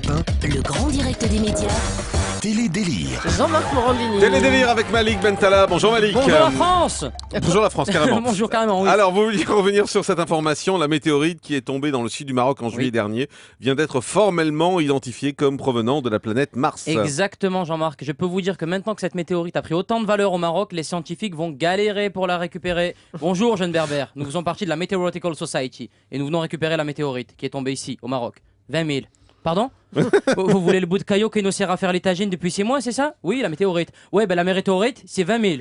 1, le grand direct des médias. Télédélire. Jean-Marc Morandini. Télédélire avec Malik Bentala. Bonjour Malik. Bonjour la France. Bonjour la France, carrément. Bonjour carrément, oui. Alors, vous vouliez revenir sur cette information. La météorite qui est tombée dans le sud du Maroc en juillet dernier vient d'être formellement identifiée comme provenant de la planète Mars. Exactement Jean-Marc. Je peux vous dire que maintenant que cette météorite a pris autant de valeur au Maroc, les scientifiques vont galérer pour la récupérer. Bonjour jeune berbère. Nous faisons partie de la Meteorological Society et nous venons récupérer la météorite qui est tombée ici, au Maroc. 20 000. Pardon? Vous voulez le bout de caillou qui nous sert à faire les tagines depuis 6 mois, c'est ça? Oui, la météorite. Ouais, ben la météorite, c'est 20 000.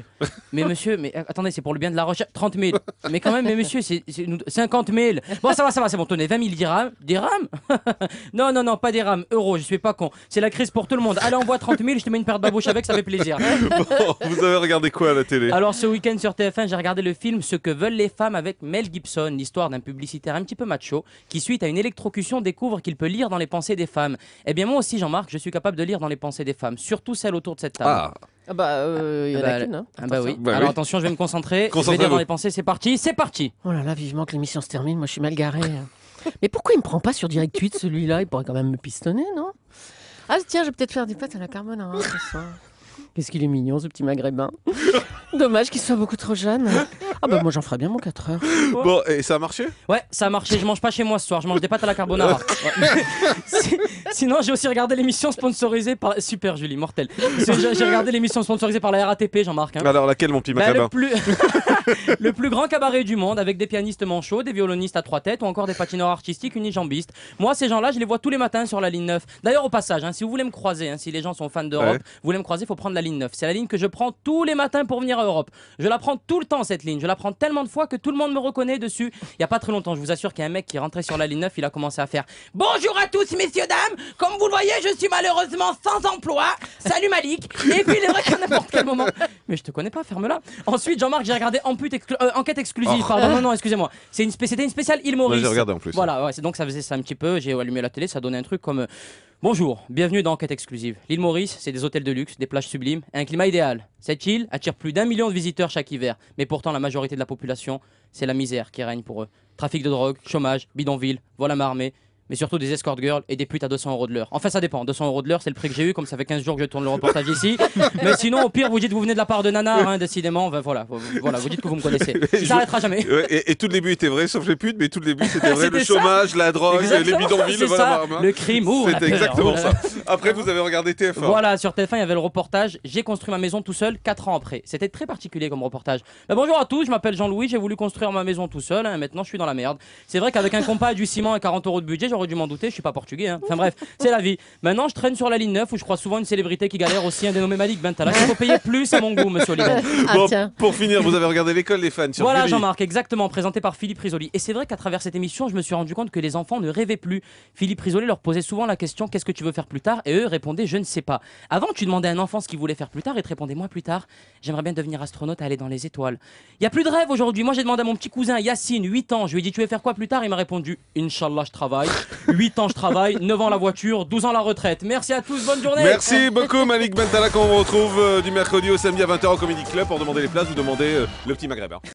Mais monsieur, mais attendez, c'est pour le bien de la recherche. 30 000. Mais quand même, mais monsieur, c'est 50 000. Bon, ça va, c'est bon, tenez, 20 000 dirhams. Dirhams? Non, pas dirhams, euros, je suis pas con. C'est la crise pour tout le monde. Allez, envoie 30 000, je te mets une paire de babouches avec, ça fait plaisir. Bon, vous avez regardé quoi à la télé? Alors, ce week-end sur TF1, j'ai regardé le film Ce que veulent les femmes avec Mel Gibson, l'histoire d'un publicitaire un petit peu macho qui, suite à une électrocution, découvre qu'il peut lire dans les pensées des femmes. Eh bien, moi aussi, Jean-Marc, je suis capable de lire dans les pensées des femmes, surtout celles autour de cette table. Ah, Il y en a qu'une, hein. Ah bah oui. Bah Alors oui. attention, je vais me concentrer. Je vais Concentrez-vous. lire dans les pensées, c'est parti. Oh là là, vivement que l'émission se termine, moi je suis mal garé. Mais pourquoi il me prend pas sur Direct 8 celui-là? Il pourrait quand même me pistonner, non? Ah tiens, je vais peut-être faire des pâtes à la carbonara ce soir. Qu'est-ce qu'il est mignon ce petit maghrébin. Dommage qu'il soit beaucoup trop jeune. Ah bah moi j'en ferais bien mon 4 heures. bon, et ça a marché? Ouais, ça a marché. Je mange pas chez moi ce soir. Je mange des pâtes à la carbonara. Ouais. Sinon, j'ai aussi regardé l'émission sponsorisée par. Super, Julie, mortel. J'ai regardé l'émission sponsorisée par la RATP, Jean-Marc. Hein. Alors, laquelle, mon petit Bah, macabin? le plus grand cabaret du monde avec des pianistes manchots, des violonistes à 3 têtes ou encore des patineurs artistiques unijambistes. Moi, ces gens-là, je les vois tous les matins sur la ligne 9. D'ailleurs, au passage, hein, si vous voulez me croiser, hein, si les gens sont fans d'Europe, Ouais. vous voulez me croiser, il faut prendre la ligne 9. C'est la ligne que je prends tous les matins pour venir à Europe. Je la prends tout le temps, cette ligne. Je la prends tellement de fois que tout le monde me reconnaît dessus. Il n'y a pas très longtemps, je vous assure qu'il y a un mec qui est rentré sur la ligne 9, il a commencé à faire « Bonjour à tous, messieurs, dames. Comme vous le voyez, je suis malheureusement sans emploi. Salut Malik. » Et puis, il est vrai qu'à n'importe quel moment... Mais je te connais pas, ferme-la. Ensuite, Jean-Marc, j'ai regardé Enquête exclusive. Oh. Pardon, non, excusez-moi. C'était une spéciale Île Maurice. Ouais, j'ai regardé en plus. Voilà, ouais, donc ça faisait ça un petit peu. J'ai allumé la télé, ça donnait un truc comme bonjour, bienvenue dans Enquête exclusive. L'île Maurice, c'est des hôtels de luxe, des plages sublimes et un climat idéal. Cette île attire plus d'1 million de visiteurs chaque hiver. Mais pourtant, la majorité de la population, c'est la misère qui règne pour eux. Trafic de drogue, chômage, bidonville, vol à main armée. Mais surtout des escort girls et des putes à 200 € de l'heure. Enfin, ça dépend. 200 € de l'heure, c'est le prix que j'ai eu, comme ça fait 15 jours que je tourne le reportage ici. Mais sinon, au pire, vous dites que vous venez de la part de Nanar, hein, décidément. Voilà, vous dites que vous me connaissez. Ça s'arrêtera jamais. Ouais, et tout le début était vrai, sauf les putes, mais tout le début c'était vrai. Le C'était ça. chômage, la drogue, Exactement, les bidonvilles, c'est le vol à ça, main armée. le crime ou la C'était peur. exactement Voilà. ça. Après, vous avez regardé TF1. Voilà, sur TF1, il y avait le reportage J'ai construit ma maison tout seul 4 ans après. C'était très particulier comme reportage. Bonjour à tous, je m'appelle Jean-Louis, j'ai voulu construire ma maison tout seul. Hein, maintenant, je suis dans la merde. C'est vrai qu'avec un compas, du ciment et 40 € de budget, j'aurais dû m'en douter. Je suis pas portugais. Hein. Enfin bref, c'est la vie. Maintenant, je traîne sur la ligne 9 où je crois souvent une célébrité qui galère aussi, un dénommé Malik Bentala. Il faut payer plus à mon goût, monsieur Olivier. Ah Bon, tiens. pour finir, vous avez regardé l'école des fans sur Voilà Gulli. Jean-Marc, exactement, présenté par Philippe Risoli. Et c'est vrai qu'à travers cette émission, je me suis rendu compte que les enfants ne rêvaient plus. Philippe Risoli leur posait souvent la question qu'est-ce que tu veux faire plus tard? Et eux répondaient je ne sais pas. Avant, tu demandais à un enfant ce qu'il voulait faire plus tard et te répondait moi plus tard, j'aimerais bien devenir astronaute et aller dans les étoiles. Il y a plus de rêve aujourd'hui. Moi, j'ai demandé à mon petit cousin Yacine, 8 ans, je lui ai dit tu veux faire quoi plus tard? Il m'a répondu Inch'Allah, je travaille. 8 ans, je travaille, 9 ans la voiture, 12 ans la retraite. Merci à tous, bonne journée. Merci beaucoup Malik Bentala, qu'on vous retrouve du mercredi au samedi à 20 h au Comedy Club. Pour demander les places, vous demandez le petit maghrébin.